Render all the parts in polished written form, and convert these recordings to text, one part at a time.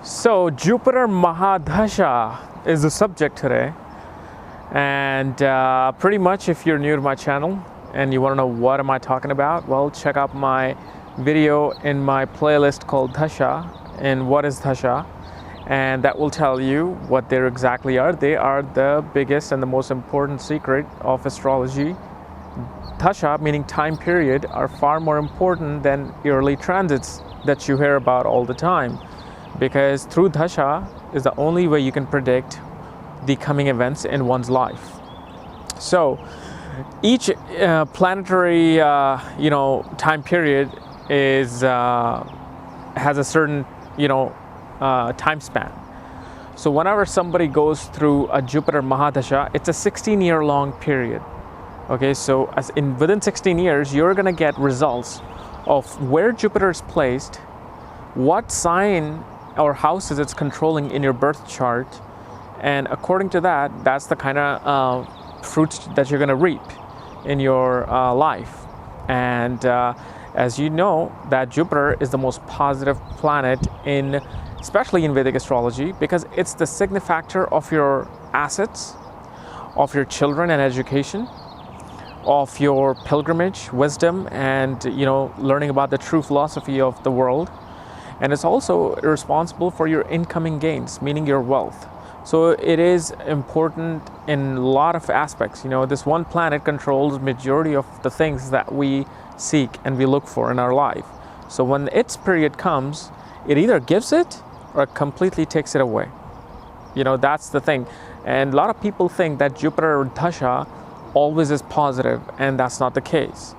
So Jupiter mahadasha is the subject today, and pretty much if you're new to my channel and you want to know what am I talking about, well, check out my video in my playlist called Dasha and what is Dasha, and that will tell you what they exactly are. They are the biggest and the most important secret of astrology. Dasha, meaning time period, are far more important than early transits that you hear about all the time, because through Dasha is the only way you can predict the coming events in one's life. So each planetary time period is has a certain time span. So whenever somebody goes through a Jupiter mahadasha, it's a 16-year long period. Okay, so within 16 years, you're going to get results of where Jupiter is placed, what sign or houses it's controlling in your birth chart, and according to that, that's the kind of fruits that you're going to reap in your life. And as you know, that Jupiter is the most positive planet especially in Vedic astrology, because it's the signifactor of your assets, of your children and education, of your pilgrimage, wisdom, and learning about the true philosophy of the world. And it's also responsible for your incoming gains, meaning your wealth. So it is important in a lot of aspects. This one planet controls majority of the things that we seek and we look for in our life. So when its period comes, it either gives it or it completely takes it away. That's the thing. And a lot of people think that Jupiter or Dasha always is positive, and that's not the case.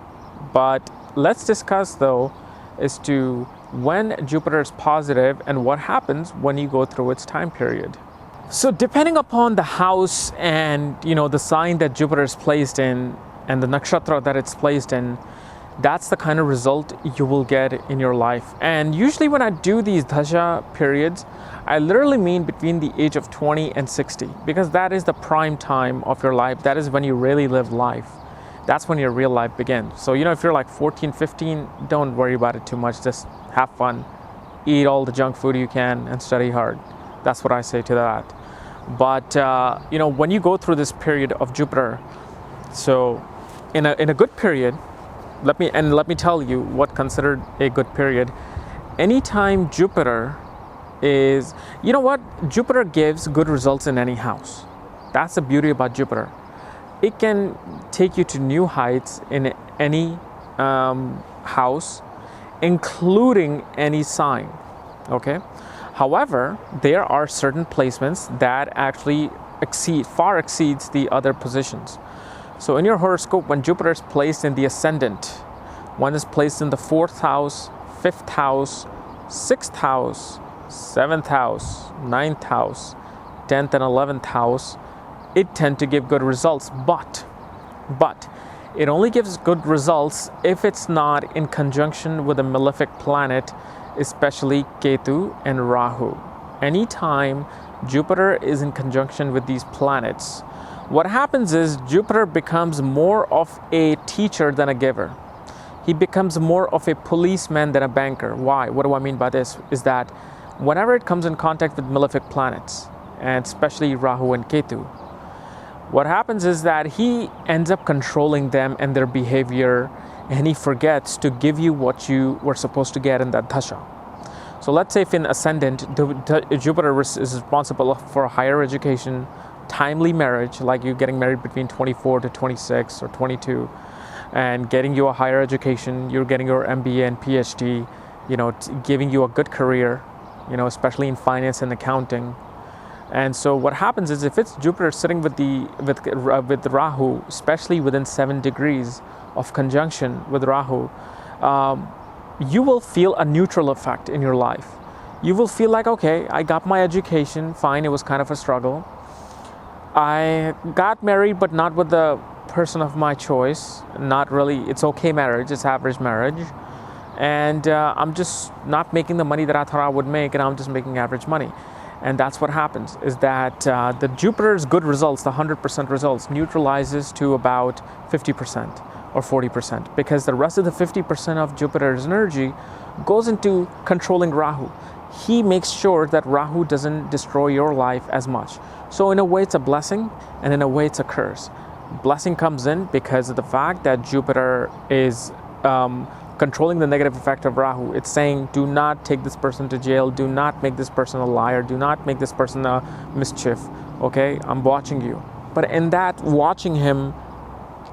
But let's discuss though as to when Jupiter is positive and what happens when you go through its time period. So depending upon the house and the sign that Jupiter is placed in and the nakshatra that it's placed in, that's the kind of result you will get in your life. And usually when I do these Dasha periods, I literally mean between the age of 20 and 60, because that is the prime time of your life. That is when you really live life. That's when your real life begins. So if you're like 14, 15, don't worry about it too much. Just have fun, eat all the junk food you can, and study hard. That's what I say to that. But when you go through this period of Jupiter, so in a good period, let me tell you what considered a good period. Anytime Jupiter is, Jupiter gives good results in any house. That's the beauty about Jupiter. It can take you to new heights in any house, including any sign. Okay. However, there are certain placements that actually far exceeds the other positions. So in your horoscope, when Jupiter is placed in the ascendant, when it's placed in the 4th house, 5th house, 6th house, 7th house, 9th house, 10th and 11th house, it tends to give good results. But it only gives good results if it's not in conjunction with a malefic planet, especially Ketu and Rahu. Anytime Jupiter is in conjunction with these planets, what happens is Jupiter becomes more of a teacher than a giver. He becomes more of a policeman than a banker. Why? What do I mean by this? Is that whenever it comes in contact with malefic planets, and especially Rahu and Ketu, what happens is that he ends up controlling them and their behavior, and he forgets to give you what you were supposed to get in that Dasha. So let's say if in ascendant, Jupiter is responsible for higher education, timely marriage, like you getting married between 24 to 26 or 22, and getting you a higher education, you're getting your MBA and PhD, giving you a good career, especially in finance and accounting. And so what happens is if it's Jupiter sitting with Rahu, especially within 7 degrees of conjunction with Rahu, you will feel a neutral effect in your life. You will feel like, okay, I got my education, fine, it was kind of a struggle. I got married, but not with the person of my choice. Not really. It's okay marriage. It's average marriage. And I'm just not making the money that I thought I would make, and I'm just making average money. And that's what happens, is that the Jupiter's good results, the 100% results, neutralizes to about 50% or 40%, because the rest of the 50% of Jupiter's energy goes into controlling Rahu. he makes sure that Rahu doesn't destroy your life as much. So in a way, it's a blessing, and in a way, it's a curse. Blessing comes in because of the fact that Jupiter is controlling the negative effect of Rahu. It's saying, do not take this person to jail, do not make this person a liar, do not make this person a mischief, okay? I'm watching you. But in that watching him,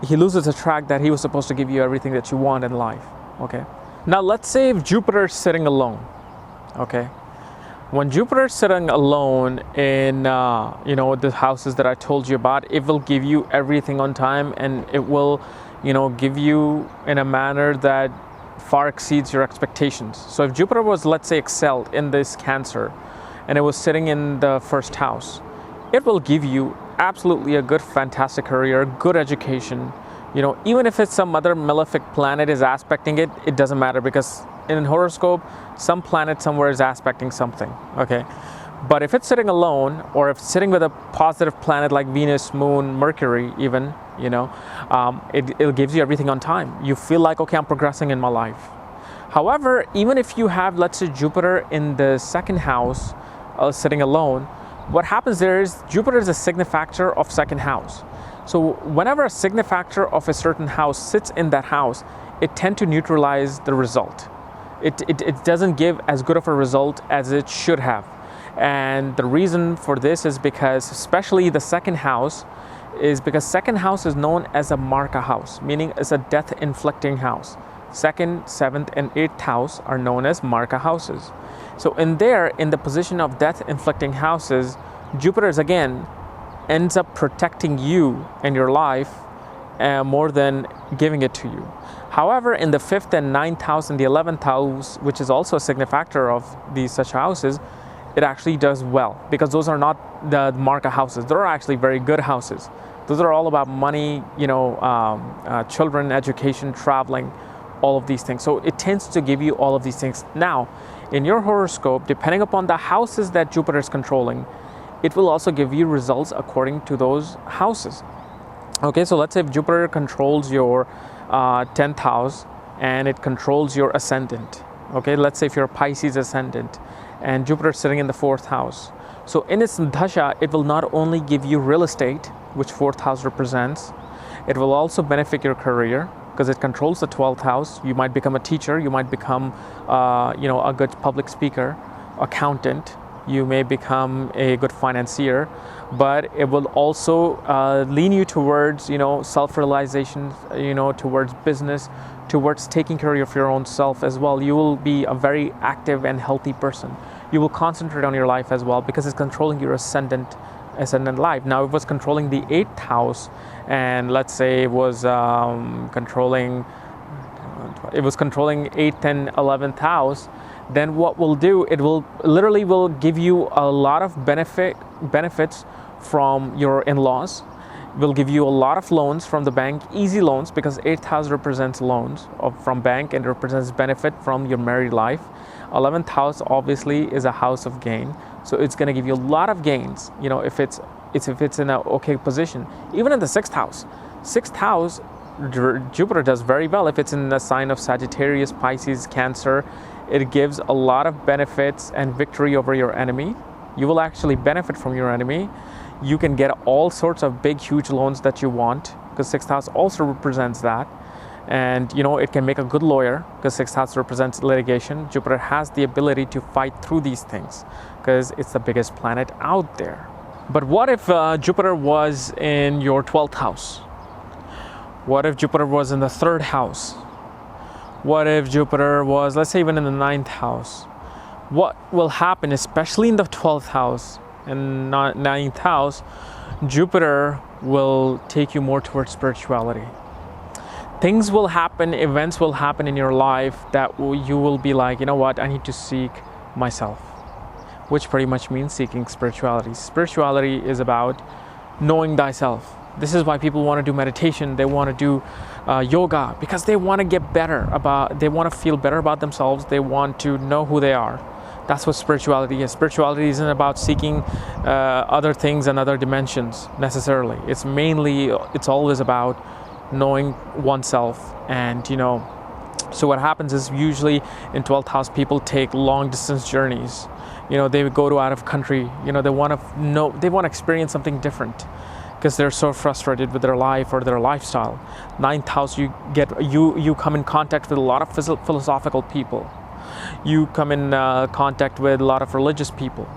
he loses the track that he was supposed to give you everything that you want in life, okay? Now let's say if Jupiter is sitting alone, okay? When Jupiter is sitting alone in the houses that I told you about, it will give you everything on time, and it will give you in a manner that far exceeds your expectations. So if Jupiter was, let's say, excelled in this Cancer, and it was sitting in the first house, it will give you absolutely a good, fantastic career, good education. Even if it's some other malefic planet is aspecting it, it doesn't matter, because in horoscope, some planet somewhere is aspecting something, okay? But if it's sitting alone, or if it's sitting with a positive planet like Venus, Moon, Mercury even, it gives you everything on time. You feel like, okay, I'm progressing in my life. However, even if you have, let's say, Jupiter in the second house, sitting alone, what happens there is Jupiter is a signifactor of second house. So whenever a signifactor of a certain house sits in that house, it tends to neutralize the result. It doesn't give as good of a result as it should have. And the reason for this is because, especially the second house, is because second house is known as a Marka house, meaning it's a death-inflicting house. Second, seventh, and eighth house are known as Marka houses. So in the position of death-inflicting houses, Jupiter is again ends up protecting you and your life more than giving it to you. However, in the 5th and 9th house and the 11th house, which is also a signifactor of these such houses, it actually does well, because those are not the Marka houses. They're actually very good houses. Those are all about money, children, education, traveling, all of these things. So it tends to give you all of these things. Now, in your horoscope, depending upon the houses that Jupiter is controlling, it will also give you results according to those houses. Okay, so let's say if Jupiter controls your 10th house and it controls your ascendant. Okay, let's say if you're a Pisces ascendant and Jupiter is sitting in the 4th house. So in its Dasha, it will not only give you real estate, which 4th house represents, it will also benefit your career, because it controls the 12th house. You might become a teacher, you might become a good public speaker, accountant, you may become a good financier, but it will also lean you towards self-realization, towards business, towards taking care of your own self as well. You will be a very active and healthy person. You will concentrate on your life as well, because it's controlling your ascendant life. Now, if it was controlling the 8th house, and let's say it was controlling 8th and 11th house, then what we'll do, it will literally give you a lot of benefits from your in-laws. Will give you a lot of loans from the bank, easy loans, because 8th house represents loans from bank and represents benefit from your married life. 11th house obviously is a house of gain, so it's going to give you a lot of gains. If it's in an okay position. Even in the 6th house, Jupiter does very well if it's in the sign of Sagittarius, Pisces, Cancer. It gives a lot of benefits and victory over your enemy. You will actually benefit from your enemy. You can get all sorts of big, huge loans that you want, because 6th house also represents that. And it can make a good lawyer, because 6th house represents litigation. Jupiter has the ability to fight through these things, because it's the biggest planet out there. But what if Jupiter was in your 12th house? What if Jupiter was in the 3rd house? What if Jupiter was, let's say, even in the 9th house? What will happen, especially in the 12th house and 9th house? Jupiter will take you more towards spirituality. Things will happen, events will happen in your life that you will be like, you know what, I need to seek myself, which pretty much means seeking spirituality. Spirituality is about knowing thyself. This is why people want to do meditation. They want to do yoga, because they want to get better they want to feel better about themselves. They want to know who they are. That's what spirituality is. Spirituality isn't about seeking other things and other dimensions necessarily. It's always about knowing oneself and, So what happens is usually in 12th house, people take long distance journeys. They would go to out of country. They want to experience something different because they're so frustrated with their life or their lifestyle. 9th house, you come in contact with a lot of philosophical people. You come in contact with a lot of religious people.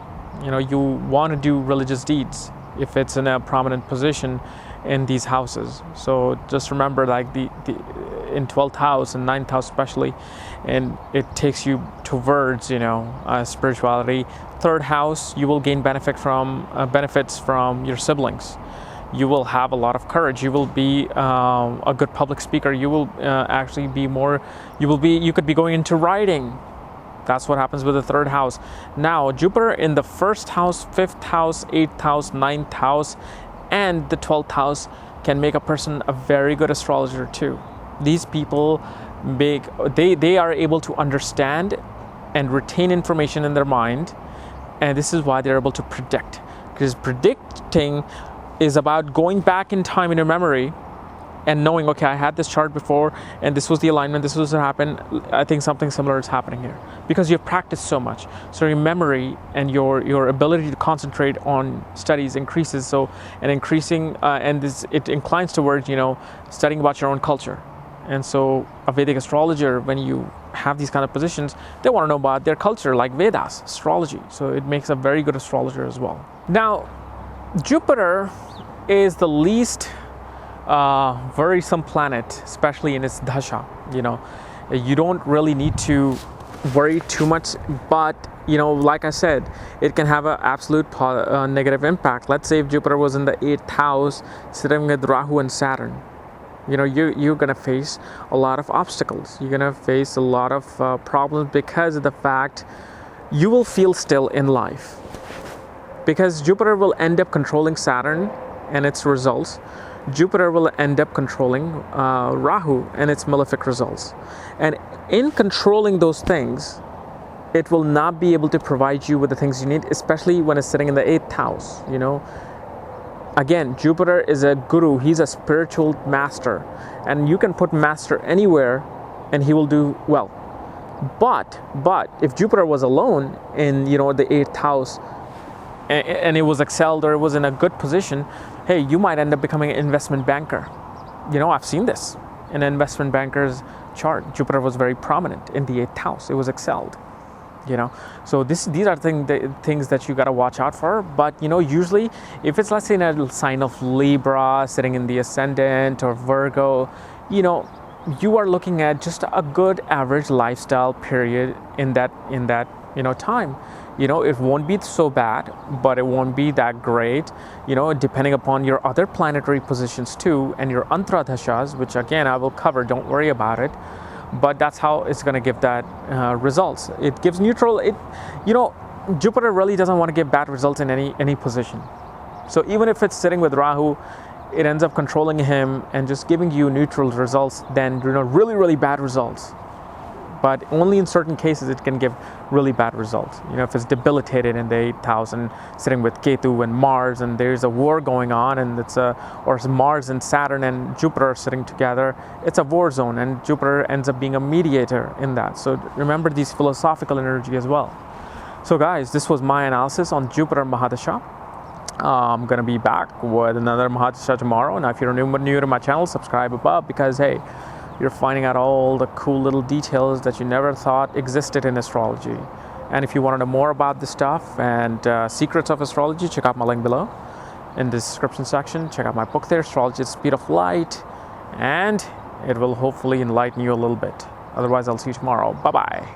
You want to do religious deeds if it's in a prominent position in these houses. So just remember, like the in 12th house and 9th house especially, and it takes you towards spirituality. 3rd house, you will gain benefits from your siblings. You will have a lot of courage. You will be a good public speaker. You will actually be more. You could be going into writing. That's what happens with the 3rd house. Now Jupiter in the 1st house, 5th house, 8th house, 9th house, and the 12th house can make a person a very good astrologer too. These people they are able to understand and retain information in their mind, and this is why they're able to predict, because predicting is about going back in time in your memory and knowing, okay, I had this chart before and this was the alignment, this was what happened. I think something similar is happening here because you've practiced so much. So your memory and your ability to concentrate on studies increases. So, and increasing, it inclines towards, studying about your own culture. And so a Vedic astrologer, when you have these kind of positions, they want to know about their culture, like Vedas, astrology. So it makes a very good astrologer as well. Now, Jupiter is the least worrisome planet, especially in its Dasha. You don't really need to worry too much, but like I said, it can have an absolute negative impact. Let's say if Jupiter was in the 8th house sitting with Rahu and Saturn, you're gonna face a lot of obstacles. You're gonna face a lot of problems because of the fact you will feel still in life, because Jupiter will end up controlling Saturn and its results. Jupiter will end up controlling Rahu and its malefic results. And in controlling those things, it will not be able to provide you with the things you need, especially when it's sitting in the 8th house. Again, Jupiter is a guru. He's a spiritual master, and you can put master anywhere and he will do well. But if Jupiter was alone in the 8th house and it was excelled, or it was in a good position, hey, you might end up becoming an investment banker. I've seen this in an investment banker's chart. Jupiter was very prominent in the 8th house. It was excelled. So these are things that you got to watch out for. But usually if it's, let's say, in a sign of Libra sitting in the ascendant, or Virgo, you are looking at just a good average lifestyle period in that time. It won't be so bad, but it won't be that great, depending upon your other planetary positions too, and your antradashas, which again I will cover, don't worry about it. But that's how it's going to give that results. It gives neutral. Jupiter really doesn't want to give bad results in any position. So even if it's sitting with Rahu, it ends up controlling him and just giving you neutral results than really, really bad results. But only in certain cases it can give really bad results. If it's debilitated in the 8th house and sitting with Ketu and Mars, and there's a war going on, and or Mars and Saturn and Jupiter are sitting together, it's a war zone, and Jupiter ends up being a mediator in that. So remember these philosophical energy as well. So guys, this was my analysis on Jupiter mahadasha. I'm gonna be back with another mahadasha tomorrow. Now, if you're new to my channel, subscribe above, because hey, you're finding out all the cool little details that you never thought existed in astrology. And if you want to know more about this stuff and secrets of astrology, check out my link below in the description section. Check out my book there, Astrology at the Speed of Light, and it will hopefully enlighten you a little bit. Otherwise, I'll see you tomorrow. Bye-bye.